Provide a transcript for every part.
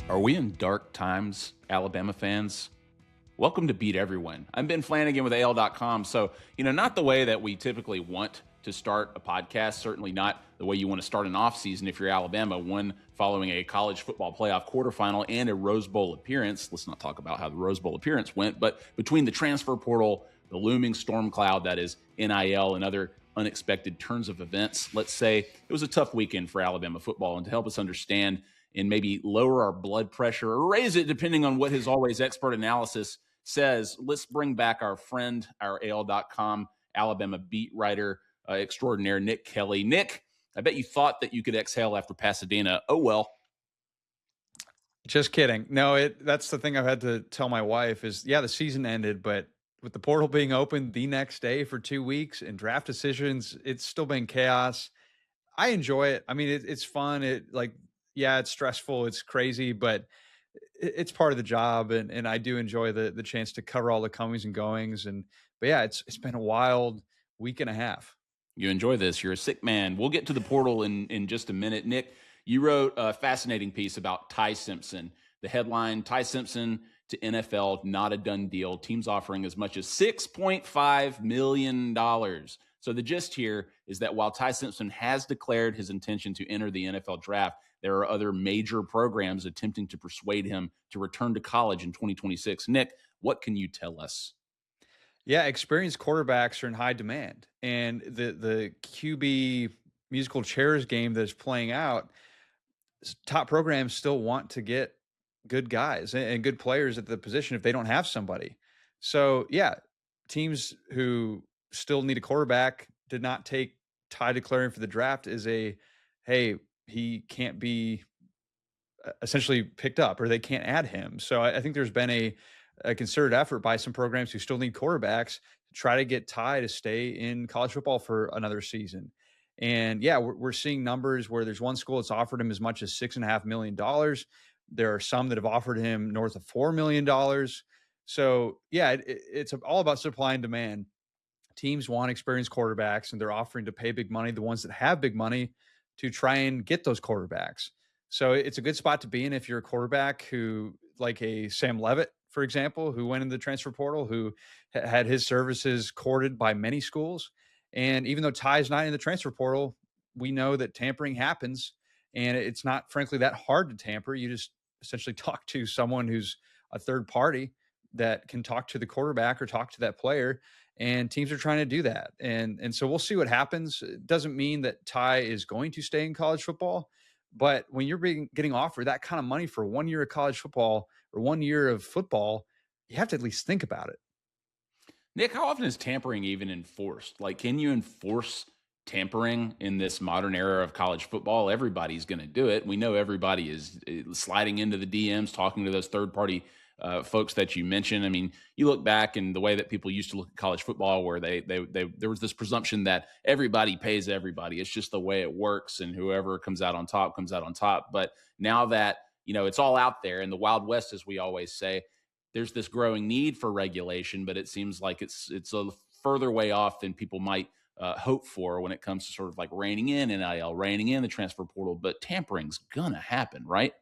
Are we in dark times, Alabama fans? Welcome to Beat Everyone. I'm Ben Flanagan with AL.com. So, not the way that we typically want to start a podcast, certainly not the way you want to start an offseason if you're Alabama, one following a college football playoff quarterfinal and a Rose Bowl appearance. Let's not talk about how the Rose Bowl appearance went, but between the transfer portal, the looming storm cloud that is NIL, and other unexpected turns of events, let's say it was a tough weekend for Alabama football. And to help us understand and maybe lower our blood pressure or raise it, depending on what his always expert analysis says, let's bring back our friend, our AL.com Alabama beat writer extraordinaire, Nick Kelly. Nick, I bet you thought that you could exhale after Pasadena. Oh, well. Just kidding. No, that's the thing I've had to tell my wife is, yeah, the season ended, but with the portal being open the next day for 2 weeks and draft decisions, it's still been chaos. I enjoy it. I mean, it's fun. Yeah, it's stressful. It's crazy, but it's part of the job. And I do enjoy the chance to cover all the comings and goings. But yeah, it's been a wild week and a half. You enjoy this. You're a sick man. We'll get to the portal in just a minute. Nick, you wrote a fascinating piece about Ty Simpson. The headline, Ty Simpson to NFL, not a done deal. Teams offering as much as $6.5 million. So the gist here is that while Ty Simpson has declared his intention to enter the NFL draft, there are other major programs attempting to persuade him to return to college in 2026. Nick, what can you tell us? Yeah, experienced quarterbacks are in high demand, and the QB musical chairs game that's playing out, top programs still want to get good guys and good players at the position if they don't have somebody. So yeah, teams who still need a quarterback did not take Ty declaring for the draft as hey, he can't be essentially picked up or they can't add him. So I think there's been a concerted effort by some programs who still need quarterbacks to try to get Ty to stay in college football for another season. And yeah, we're seeing numbers where there's one school that's offered him as much as $6.5 million. There are some that have offered him north of $4 million. So yeah, it's all about supply and demand. Teams want experienced quarterbacks, and they're offering to pay big money, the ones that have big money, to try and get those quarterbacks. So it's a good spot to be in if you're a quarterback who, like a Sam Levitt, for example, who went in the transfer portal, who had his services courted by many schools. And even though Ty's not in the transfer portal, we know that tampering happens, and it's not, frankly, that hard to tamper. You just essentially talk to someone who's a third party that can talk to the quarterback or talk to that player, and teams are trying to do that. And so we'll see what happens. It doesn't mean that Ty is going to stay in college football, but when you're getting offered that kind of money for 1 year of college football or 1 year of football, you have to at least think about it. Nick, how often is tampering even enforced? Like, can you enforce tampering in this modern era of college football? Everybody's going to do it. We know everybody is sliding into the DMs, talking to those third-party folks that you mentioned. I mean, you look back and the way that people used to look at college football, where there was this presumption that everybody pays everybody. It's just the way it works, and whoever comes out on top comes out on top. But now that it's all out there in the Wild West, as we always say, there's this growing need for regulation, but it seems like it's a further way off than people might hope for when it comes to sort of like reining in NIL, reining in the transfer portal. But tampering's gonna happen, right?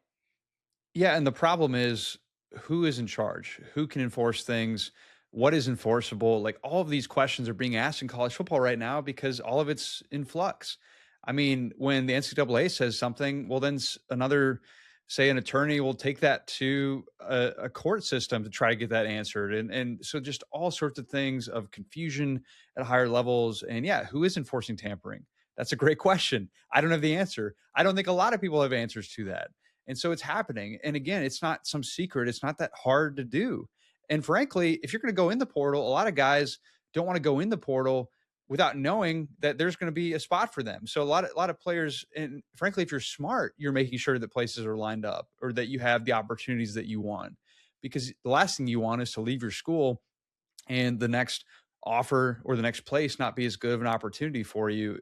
Yeah, and the problem is, who is in charge? Who can enforce things? What is enforceable? Like, all of these questions are being asked in college football right now because all of it's in flux. I mean, when the NCAA says something, well, then another, say, an attorney will take that to a court system to try to get that answered. And so just all sorts of things of confusion at higher levels. And yeah, who is enforcing tampering? That's a great question. I don't have the answer. I don't think a lot of people have answers to that. And so it's happening. And again, it's not some secret. It's not that hard to do. And frankly, if you're going to go in the portal, a lot of guys don't want to go in the portal without knowing that there's going to be a spot for them. So a lot of players, and frankly, if you're smart, you're making sure that places are lined up or that you have the opportunities that you want. Because the last thing you want is to leave your school and the next offer or the next place not be as good of an opportunity for you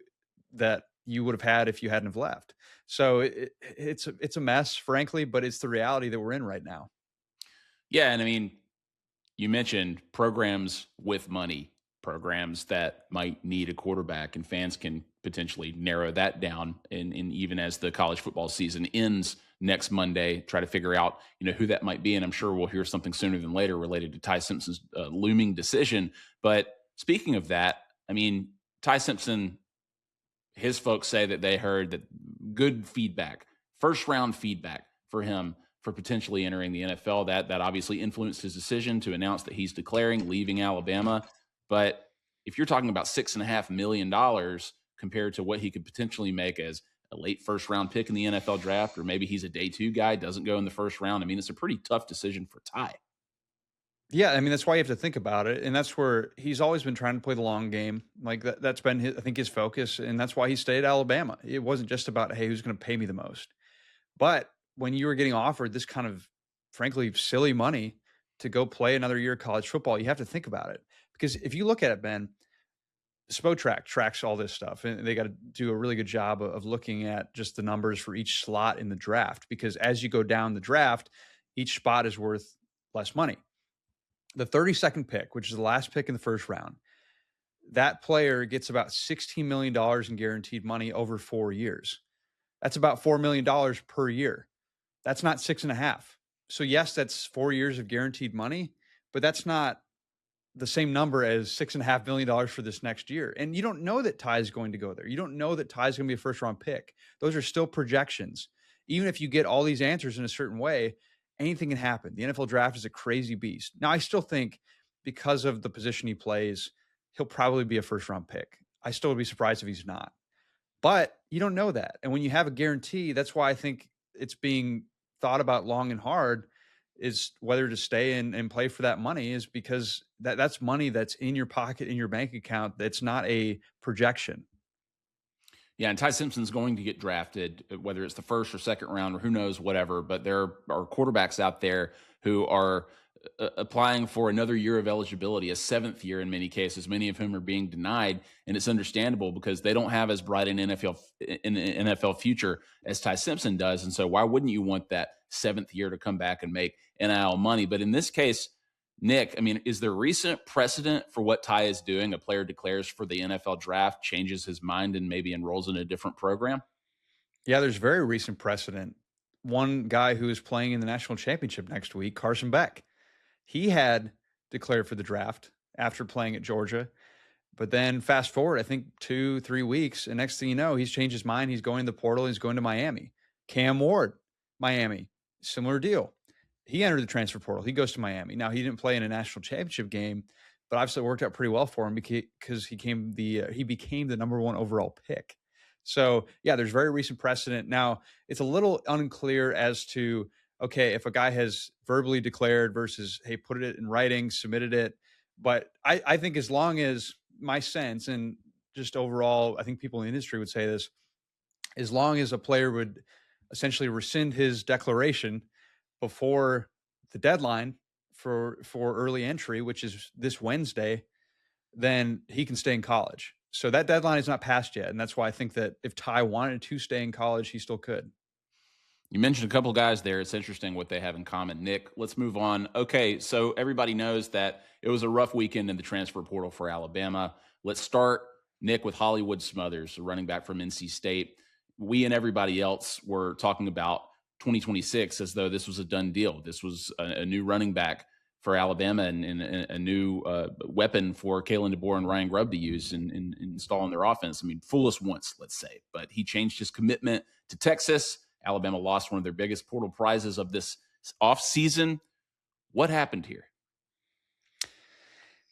that you would have had if you hadn't have left. So it's a mess, frankly, but it's the reality that we're in right now. Yeah, and I mean, you mentioned programs with money, programs that might need a quarterback, and fans can potentially narrow that down. And even as the college football season ends next Monday, try to figure out, who that might be. And I'm sure we'll hear something sooner than later related to Ty Simpson's looming decision. But speaking of that, I mean, Ty Simpson, his folks say that they heard that good feedback, first round feedback for him for potentially entering the NFL. That obviously influenced his decision to announce that he's declaring leaving Alabama. But if you're talking about $6.5 million compared to what he could potentially make as a late first round pick in the NFL draft, or maybe he's a day 2 guy, doesn't go in the first round. I mean, it's a pretty tough decision for Ty. Yeah, I mean, that's why you have to think about it. And that's where he's always been trying to play the long game. Like that's been his, I think, his focus. And that's why he stayed at Alabama. It wasn't just about, hey, who's going to pay me the most? But when you were getting offered this kind of, frankly, silly money to go play another year of college football, you have to think about it. Because if you look at it, Ben, Spotrac tracks all this stuff, and they got to do a really good job of looking at just the numbers for each slot in the draft. Because as you go down the draft, each spot is worth less money. The 32nd pick, which is the last pick in the first round, that player gets about $16 million in guaranteed money over 4 years. That's about $4 million per year. That's not 6.5. So yes, that's 4 years of guaranteed money, but that's not the same number as $6.5 million for this next year. And you don't know that Ty is going to go there. You don't know that Ty is going to be a first round pick. Those are still projections. Even if you get all these answers in a certain way, anything can happen. The NFL draft is a crazy beast. Now, I still think because of the position he plays, he'll probably be a first round pick. I still would be surprised if he's not. But you don't know that. And when you have a guarantee, that's why I think it's being thought about long and hard, is whether to stay and play for that money, is because that's money that's in your pocket, in your bank account. That's not a projection. Yeah, and Ty Simpson's going to get drafted, whether it's the first or second round or who knows, whatever. But there are quarterbacks out there who are applying for another year of eligibility, a 7th year in many cases, many of whom are being denied. And it's understandable because they don't have as bright an NFL future as Ty Simpson does. And so why wouldn't you want that 7th year to come back and make NIL money? But in this case, Nick, I mean, is there recent precedent for what Ty is doing? A player declares for the NFL draft, changes his mind, and maybe enrolls in a different program? Yeah, there's very recent precedent. One guy who is playing in the national championship next week, Carson Beck, he had declared for the draft after playing at Georgia. But then fast forward, I think 2-3 weeks, and next thing you know, he's changed his mind. He's going to the portal. He's going to Miami. Cam Ward, Miami, similar deal. He entered the transfer portal. He goes to Miami. Now, he didn't play in a national championship game, but obviously it worked out pretty well for him because he became the number 1 overall pick. So, yeah, there's very recent precedent. Now, it's a little unclear as to, okay, if a guy has verbally declared versus, hey, put it in writing, submitted it. But I think as long as my sense, and just overall, I think people in the industry would say this, as long as a player would essentially rescind his declaration before the deadline for early entry, which is this Wednesday, then he can stay in college. So that deadline is not passed yet. And that's why I think that if Ty wanted to stay in college, he still could. You mentioned a couple guys there. It's interesting what they have in common. Nick, let's move on. Okay, so everybody knows that it was a rough weekend in the transfer portal for Alabama. Let's start, Nick, with Hollywood Smothers, a running back from NC State. We and everybody else were talking about 2026 as though this was a done deal. This was a new running back for Alabama and a new weapon for Kalen DeBoer and Ryan Grubb to use and install in their offense. I mean, fool us once, let's say. But he changed his commitment to Texas. Alabama lost one of their biggest portal prizes of this offseason. What happened here?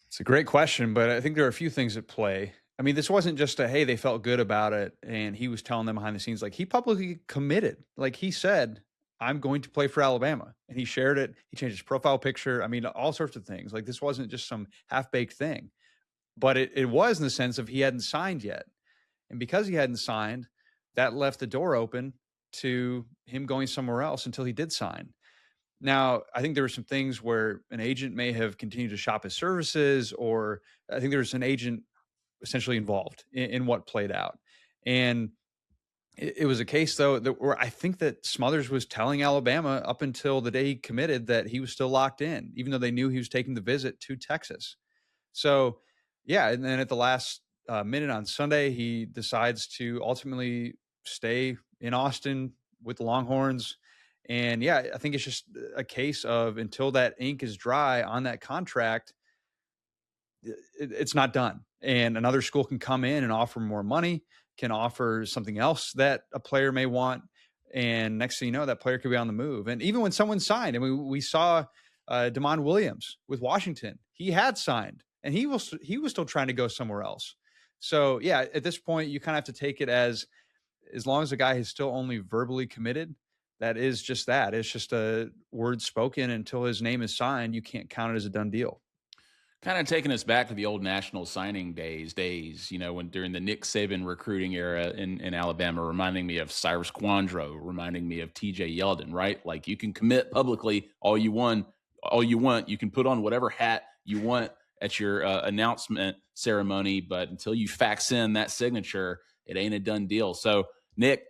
It's a great question, but I think there are a few things at play. I mean, this wasn't just hey, they felt good about it, and he was telling them behind the scenes. Like, he publicly committed. Like, he said, I'm going to play for Alabama. And he shared it. He changed his profile picture. I mean, all sorts of things. Like, this wasn't just some half-baked thing. But it was in the sense of he hadn't signed yet. And because he hadn't signed, that left the door open to him going somewhere else until he did sign. Now, I think there were some things where an agent may have continued to shop his services, or I think there was an agent essentially involved in what played out. And it was a case, though, where I think that Smothers was telling Alabama up until the day he committed that he was still locked in, even though they knew he was taking the visit to Texas. So, yeah, and then at the last minute on Sunday, he decides to ultimately stay in Austin with the Longhorns. And yeah, I think it's just a case of until that ink is dry on that contract, it's not done. And another school can come in and offer more money, can offer something else that a player may want. And next thing you know, that player could be on the move. And even when someone signed, and we saw Damon Williams with Washington, he had signed and he was still trying to go somewhere else. So yeah, at this point, you kind of have to take it as long as the guy is still only verbally committed, that is just that. It's just a word spoken until his name is signed. You can't count it as a done deal. Kind of taking us back to the old national signing days, when during the Nick Saban recruiting era in Alabama, reminding me of Cyrus Quandro, reminding me of TJ Yeldon, right? Like you can commit publicly all you want. You can put on whatever hat you want at your announcement ceremony, but until you fax in that signature, it ain't a done deal. So, Nick,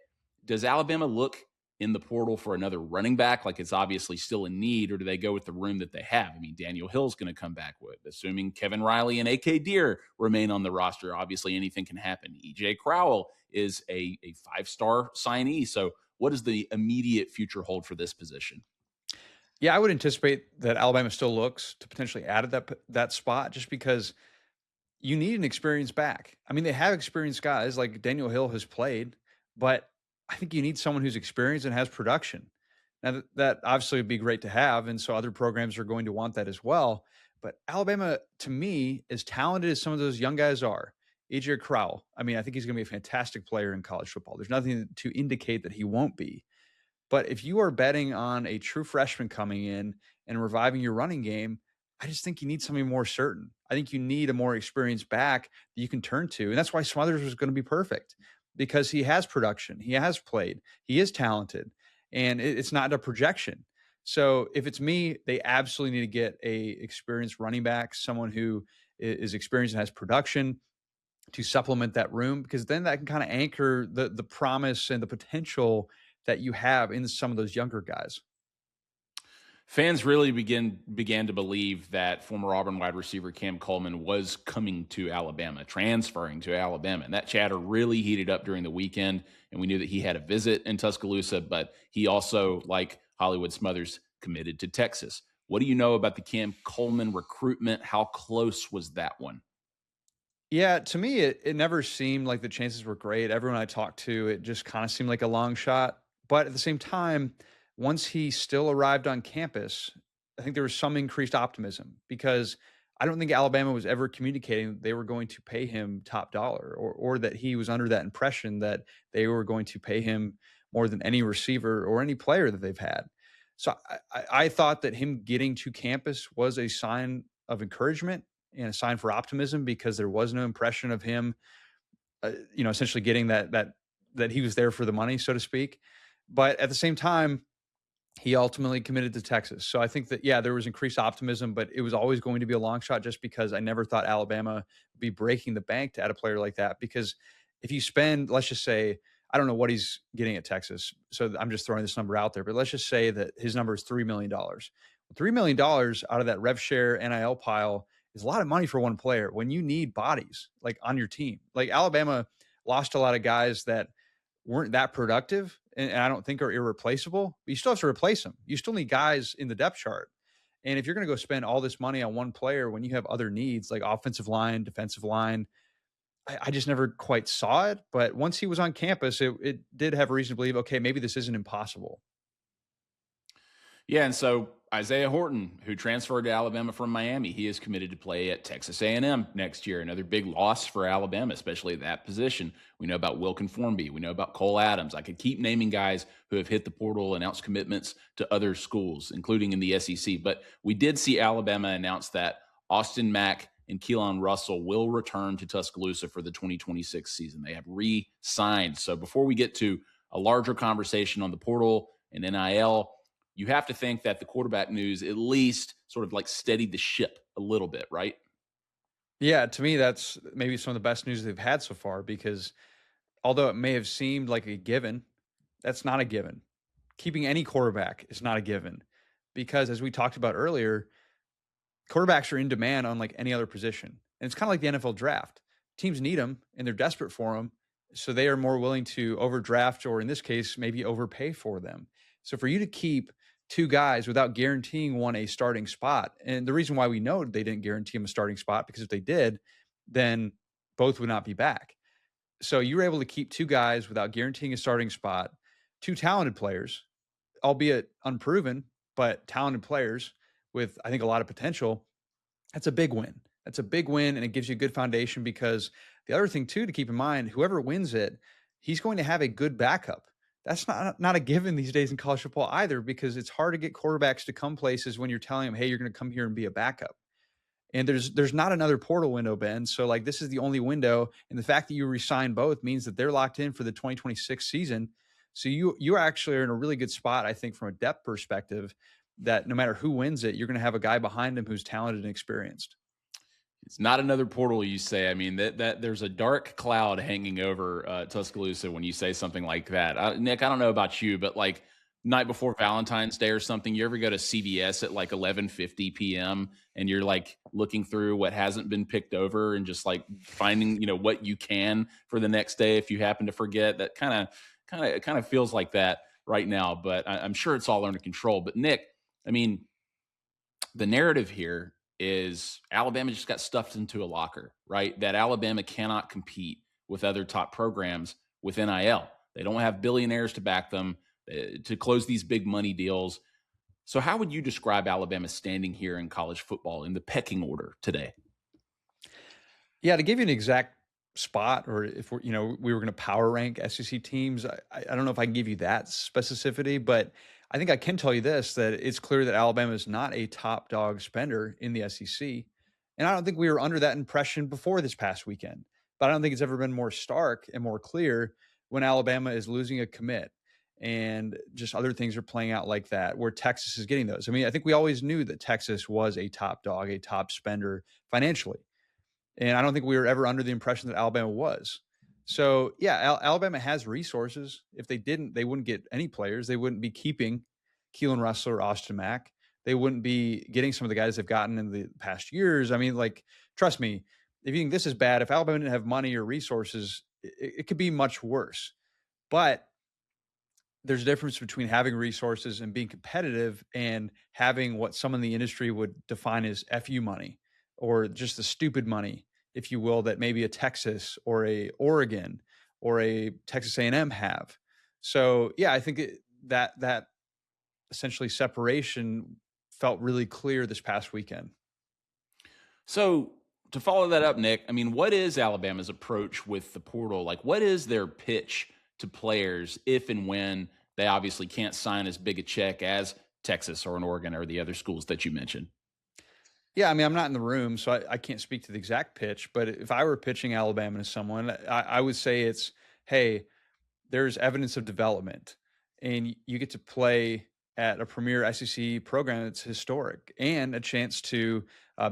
does Alabama look in the portal for another running back? Like it's obviously still in need, or do they go with the room that they have? I mean, Daniel Hill's going to come back with, assuming Kevin Riley and AK Deere remain on the roster. Obviously, anything can happen. EJ Crowell is a 5-star signee. So, what does the immediate future hold for this position? Yeah, I would anticipate that Alabama still looks to potentially add that spot just because you need an experienced back. I mean, they have experienced guys like Daniel Hill has played, but I think you need someone who's experienced and has production. Now, that obviously would be great to have. And so other programs are going to want that as well. But Alabama, to me, as talented as some of those young guys are, AJ Crowell, I mean, I think he's going to be a fantastic player in college football. There's nothing to indicate that he won't be. But if you are betting on a true freshman coming in and reviving your running game, I just think you need something more certain. I think you need a more experienced back that you can turn to. And that's why Smothers was going to be perfect because he has production, he has played, he is talented, and it's not a projection. So if it's me, they absolutely need to get a experienced running back, someone who is experienced and has production to supplement that room, because then that can kind of anchor the promise and the potential that you have in some of those younger guys. Fans really began to believe that former Auburn wide receiver Cam Coleman was coming to Alabama, transferring to Alabama. And that chatter really heated up during the weekend. And we knew that he had a visit in Tuscaloosa, but he also, like Hollywood Smothers, committed to Texas. What do you know about the Cam Coleman recruitment? How close was that one? Yeah, to me, it never seemed like the chances were great. Everyone I talked to, it just kind of seemed like a long shot. But at the same time, once he still arrived on campus, I think there was some increased optimism because I don't think Alabama was ever communicating that they were going to pay him top dollar, or that he was under that impression that they were going to pay him more than any receiver or any player that they've had. So I thought that him getting to campus was a sign of encouragement and a sign for optimism because there was no impression of him, essentially getting that he was there for the money, so to speak. But at the same time, he ultimately committed to Texas. So I think that, yeah, there was increased optimism, but it was always going to be a long shot just because I never thought Alabama would be breaking the bank to add a player like that. Because if you spend, let's just say, I don't know what he's getting at Texas. So I'm just throwing this number out there, but let's just say that his number is $3 million. $3 million out of that rev share NIL pile is a lot of money for one player when you need bodies like on your team. Like Alabama lost a lot of guys that weren't that productive and I don't think are irreplaceable, but you still have to replace them. You still need guys in the depth chart. And if you're going to go spend all this money on one player when you have other needs like offensive line, defensive line, I just never quite saw it. But once he was on campus, it did have reason to believe, okay, maybe this isn't impossible. Yeah, and so Isaiah Horton, who transferred to Alabama from Miami, he is committed to play at Texas A&M next year. Another big loss for Alabama, especially at that position. We know about Wilkin Formby. We know about Cole Adams. I could keep naming guys who have hit the portal, announced commitments to other schools, including in the SEC. But we did see Alabama announce that Austin Mack and Keelan Russell will return to Tuscaloosa for the 2026 season. They have re-signed. So before we get to a larger conversation on the portal and NIL, you have to think that the quarterback news at least sort of like steadied the ship a little bit, right? Yeah, to me, that's maybe some of the best news they've had so far because although it may have seemed like a given, that's not a given. Keeping any quarterback is not a given because, as we talked about earlier, quarterbacks are in demand unlike any other position. And it's kind of like the NFL draft. Teams need them and they're desperate for them. So they are more willing to overdraft or, in this case, maybe overpay for them. So for you to keep two guys without guaranteeing one a starting spot, and the reason why we know they didn't guarantee him a starting spot, because if they did, then both would not be back. So you were able to keep two guys without guaranteeing a starting spot, two talented players, albeit unproven, but talented players with, I think, a lot of potential. That's a big win. That's a big win, and it gives you a good foundation, because the other thing too to keep in mind, whoever wins it, he's going to have a good backup. That's not a given these days in college football either, because it's hard to get quarterbacks to come places when you're telling them, hey, you're going to come here and be a backup. And there's not another portal window, Ben. So like this is the only window, and the fact that you resign both means that they're locked in for the 2026 season. So you actually are in a really good spot, I think, from a depth perspective, that no matter who wins it, you're going to have a guy behind him who's talented and experienced. It's not another portal, you say. I mean, that there's a dark cloud hanging over Tuscaloosa when you say something like that. Nick, I don't know about you, but like night before Valentine's Day or something, you ever go to CVS at like 11:50 p.m. and you're like looking through what hasn't been picked over and just like finding, what you can for the next day if you happen to forget. That kind of feels like that right now, but I'm sure it's all under control. But Nick, I mean, the narrative here is Alabama just got stuffed into a locker, right? That Alabama cannot compete with other top programs with NIL. They don't have billionaires to back them to close these big money deals. So how would you describe Alabama standing here in college football in the pecking order today? Yeah, to give you an exact spot, or if we were going to power rank SEC teams, I don't know if I can give you that specificity, but I think I can tell you this, that it's clear that Alabama is not a top dog spender in the SEC. And I don't think we were under that impression before this past weekend, but I don't think it's ever been more stark and more clear when Alabama is losing a commit and just other things are playing out like that, where Texas is getting those. I mean, I think we always knew that Texas was a top dog, a top spender financially. And I don't think we were ever under the impression that Alabama was. So, yeah, Alabama has resources. If they didn't, they wouldn't get any players. They wouldn't be keeping Keelan Russell or Austin Mack. They wouldn't be getting some of the guys they've gotten in the past years. I mean, like, trust me, if you think this is bad, if Alabama didn't have money or resources, it could be much worse. But there's a difference between having resources and being competitive and having what some in the industry would define as FU money, or just the stupid money, if you will, that maybe a Texas or a Oregon or a Texas A&M have. So yeah, I think that essentially separation felt really clear this past weekend. So to follow that up, Nick, I mean, what is Alabama's approach with the portal? Like, what is their pitch to players if and when they obviously can't sign as big a check as Texas or an Oregon or the other schools that you mentioned? Yeah, I mean, I'm not in the room, so I can't speak to the exact pitch. But if I were pitching Alabama to someone, I would say it's, hey, there's evidence of development, and you get to play at a premier SEC program that's historic, and a chance to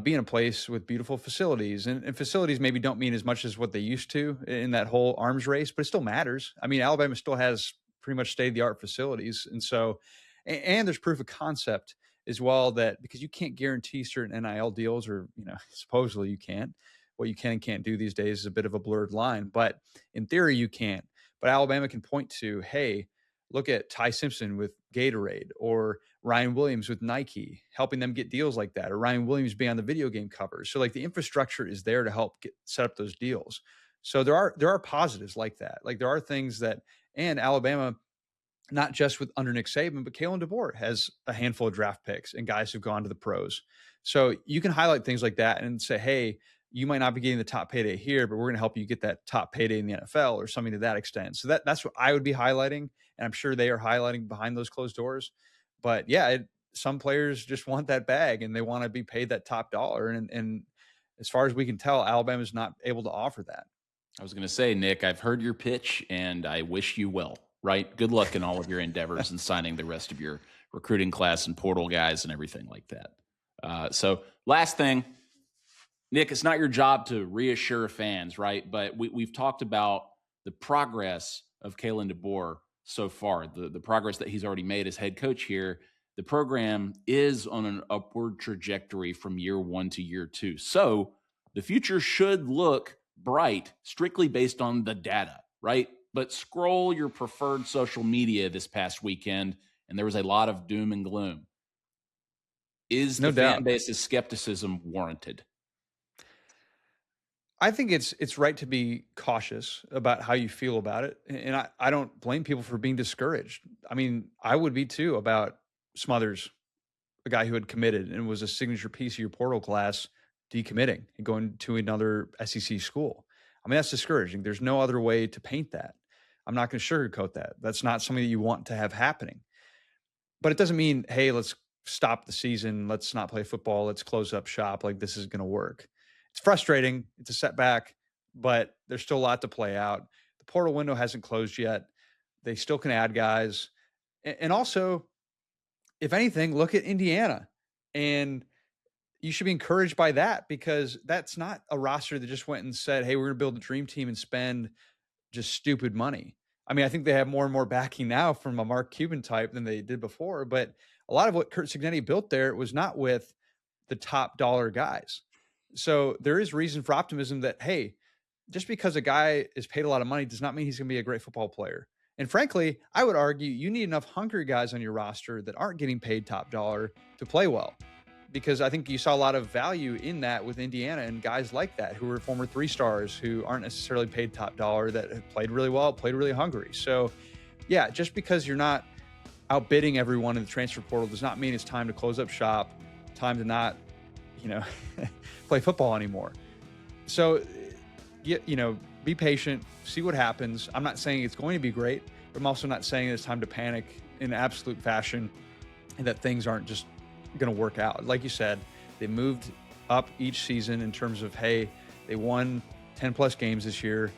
be in a place with beautiful facilities. And facilities maybe don't mean as much as what they used to in that whole arms race, but it still matters. I mean, Alabama still has pretty much state-of-the-art facilities. And so, and there's proof of concept as well, that because you can't guarantee certain NIL deals, or, supposedly you can't. What you can and can't do these days is a bit of a blurred line, but in theory you can't. But Alabama can point to, hey, look at Ty Simpson with Gatorade, or Ryan Williams with Nike, helping them get deals like that, or Ryan Williams being on the video game covers. So like the infrastructure is there to help set up those deals. So there are positives like that. Like there are things that, and Alabama, not just with under Nick Saban, but Kalen DeBoer has a handful of draft picks and guys who've gone to the pros. So you can highlight things like that and say, hey, you might not be getting the top payday here, but we're going to help you get that top payday in the NFL, or something to that extent. So that's what I would be highlighting. And I'm sure they are highlighting behind those closed doors. But yeah, some players just want that bag and they want to be paid that top dollar. And as far as we can tell, Alabama's not able to offer that. I was going to say, Nick, I've heard your pitch and I wish you well, right? Good luck in all of your endeavors and signing the rest of your recruiting class and portal guys and everything like that. So last thing, Nick, it's not your job to reassure fans, right? But we've talked about the progress of Kalen DeBoer so far, the progress that he's already made as head coach here. The program is on an upward trajectory from year one to year two. So the future should look bright, strictly based on the data, right? But scroll your preferred social media this past weekend, and there was a lot of doom and gloom. Is No the fan doubt. base's skepticism warranted? I think it's right to be cautious about how you feel about it. And I don't blame people for being discouraged. I mean, I would be too about Smothers, a guy who had committed and was a signature piece of your portal class, decommitting and going to another SEC school. I mean, that's discouraging. There's no other way to paint that. I'm not going to sugarcoat that. That's not something that you want to have happening. But it doesn't mean, hey, let's stop the season. Let's not play football. Let's close up shop. Like, this is going to work. It's frustrating. It's a setback, but there's still a lot to play out. The portal window hasn't closed yet. They still can add guys. And also, if anything, look at Indiana. And you should be encouraged by that, because that's not a roster that just went and said, hey, we're going to build a dream team and spend just stupid money. I mean, I think they have more and more backing now from a Mark Cuban type than they did before. But a lot of what Kurt Cignetti built there was not with the top dollar guys. So there is reason for optimism that, hey, just because a guy is paid a lot of money does not mean he's going to be a great football player. And frankly, I would argue you need enough hungry guys on your roster that aren't getting paid top dollar to play well. Because I think you saw a lot of value in that with Indiana and guys like that who were former 3-stars who aren't necessarily paid top dollar, that have played really well, played really hungry. So yeah, just because you're not outbidding everyone in the transfer portal does not mean it's time to close up shop, time to not, play football anymore. So, be patient, see what happens. I'm not saying it's going to be great, but I'm also not saying it's time to panic in absolute fashion and that things aren't just going to work out. Like you said, they moved up each season in terms of, hey, they won 10 plus games this year.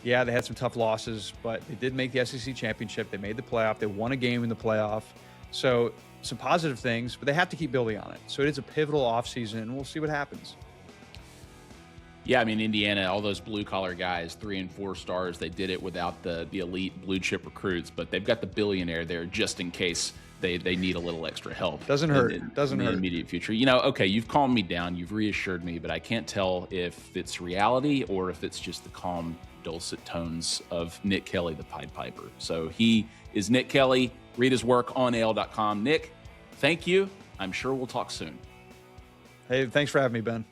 Yeah, they had some tough losses, but they did make the SEC championship. They made the playoff. They won a game in the playoff. So some positive things, but they have to keep building on it. So it is a pivotal offseason, and we'll see what happens. Yeah, I mean, Indiana, all those blue-collar guys, 3 and 4 stars, they did it without the elite blue-chip recruits, but they've got the billionaire there just in case they need a little extra help. Doesn't hurt. In Doesn't hurt. the immediate future. Okay, you've calmed me down. You've reassured me, but I can't tell if it's reality or if it's just the calm, dulcet tones of Nick Kelly, the Pied Piper. So he is Nick Kelly. Read his work on AL.com. Nick, thank you. I'm sure we'll talk soon. Hey, thanks for having me, Ben.